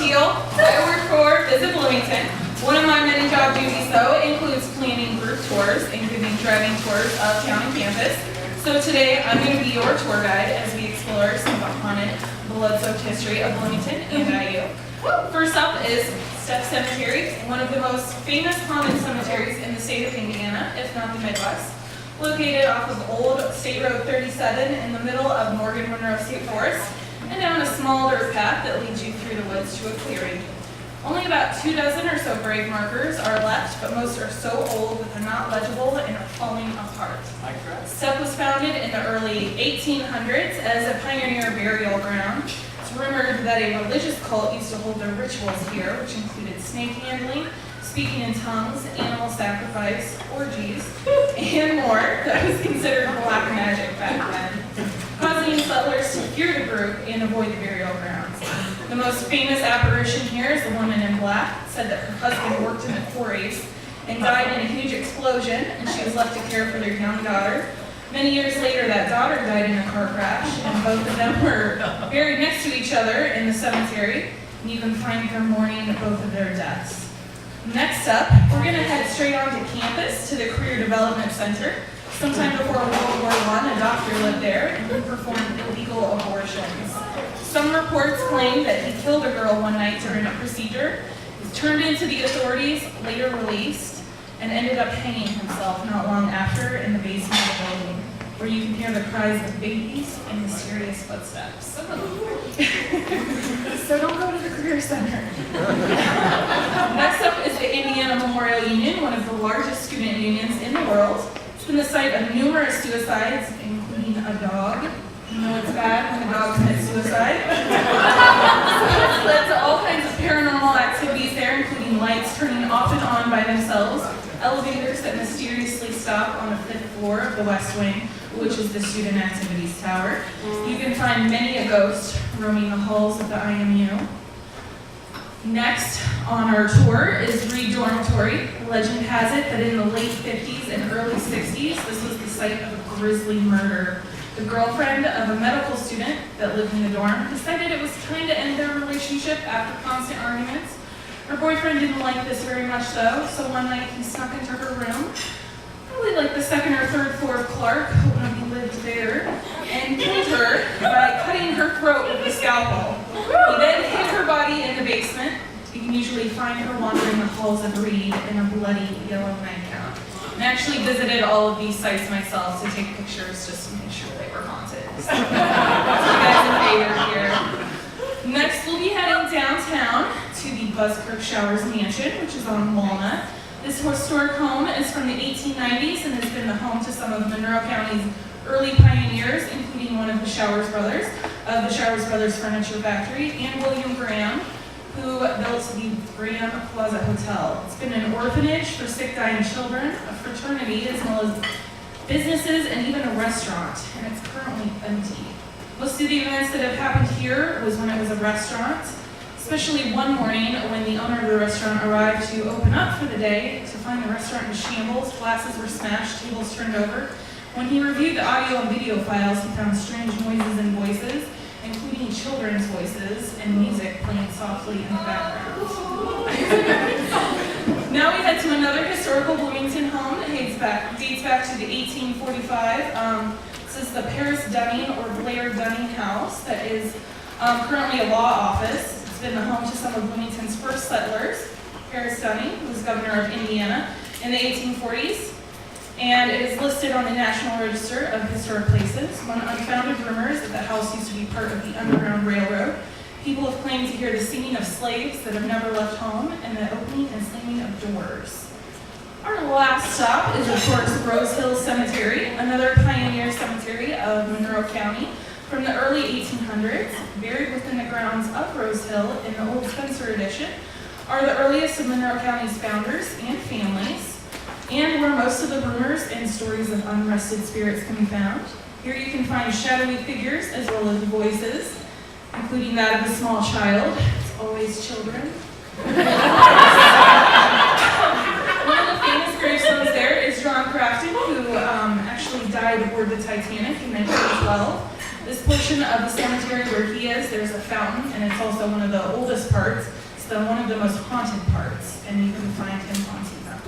Teal. I work for Visit Bloomington. One of my many job duties, though, includes planning group tours and giving driving tours of town and campus. So today, I'm going to be your tour guide as we explore some of the haunted, blood-soaked history of Bloomington and IU. First up is Step Cemetery, one of the most famous haunted cemeteries in the state of Indiana, if not the Midwest. Located off of Old State Road 37 in the middle of Morgan Monroe State Forest, and down a small dirt path that leads you through the woods to a clearing. Only about 24 or so grave markers are left, but most are so old that they're not legible and are falling apart. Step was founded in the early 1800s as a pioneer burial ground. It's rumored that a religious cult used to hold their rituals here, which included snake handling, speaking in tongues, animal sacrifice, orgies, and more that was considered black magic back then, causing settlers to fear the group and avoid the burial grounds. The most famous apparition here is the woman in black. It said that her husband worked in the quarries and died in a huge explosion, and she was left to care for their young daughter. Many years later, that daughter died in a car crash, and both of them were buried next to each other in the cemetery, and you can find her mourning both of their deaths. Next up, we're going to head straight on to campus to the Career Development Center. Sometime before World War I, a doctor lived there and he performed illegal abortions. Some reports claim that he killed a girl one night during a procedure, was turned into the authorities, later released, and ended up hanging himself not long after in the basement of the building, where you can hear the cries of babies and mysterious footsteps. So don't go to the Career Center. Next up is the Indiana Memorial Union, one of the largest student unions in the world. It's been the site of numerous suicides, including a dog. You know it's bad when a dog commits suicide. It's led to all kinds of paranormal activities there, including lights turning off and on by themselves, elevators that mysteriously stop on the 5th floor of the West Wing, which is the Student Activities Tower. You can find many a ghost roaming the halls of the IMU. Next on our tour is Reed Dormitory. Legend has it that in the late 50s and early 60s, this was the site of a grisly murder. The girlfriend of a medical student that lived in the dorm decided it was time to end their relationship after constant arguments. Her boyfriend didn't like this very much though, so one night he snuck into her room, probably like the 2nd or 3rd floor of Clark, when he lived there, and killed her by cutting her throat with a scalpel. He then hid her body in the basement. You can usually find her wandering the halls of Reed in a bloody yellow nightgown. I actually visited all of these sites myself to take pictures just to make sure they were haunted. So, you guys a favor here. Next, we'll be heading downtown to the Buzzkirk Showers Mansion, which is on Walnut. This historic home is from the 1890s and has been the home to some of Monroe County's early pioneers, including one of the Showers Brothers of the Showers Brothers Furniture Factory, and William Graham, who built the Graham Plaza Hotel. It's been an orphanage for sick, dying children, a fraternity, as well as businesses and even a restaurant, and it's currently empty. Most of the events that have happened here was when it was a restaurant, especially one morning when the owner of the restaurant arrived to open up for the day to find the restaurant in shambles. Glasses were smashed, tables turned over. When he reviewed the audio and video files, he found strange noises and voices, including children's voices and music playing softly in the background. Now we head to another historical Bloomington home that dates back to the 1845. This is the Paris Dunning or Blair Dunning House that is currently a law office. It's been the home to some of Bloomington's first settlers. Paris Dunning, who was governor of Indiana in the 1840s. And it is listed on the National Register of Historic Places. One unfounded rumor is that the house used to be part of the Underground Railroad. People have claimed to hear the singing of slaves that have never left home and the opening and slamming of doors. Our last stop is, of course, Rose Hill Cemetery, another pioneer cemetery of Monroe County from the early 1800s. Buried within the grounds of Rose Hill in the Old Spencer Edition are the earliest of Monroe County's founders and families, and where most of the rumors and stories of unrested spirits can be found. Here you can find shadowy figures as well as voices, including that of a small child. It's always children. One of the famous gravestones there is John Crafton, who actually died aboard the Titanic in 1912. This portion of the cemetery where he is, there's a fountain, and it's also one of the oldest parts. It's one of the most haunted parts, and you can find him haunting that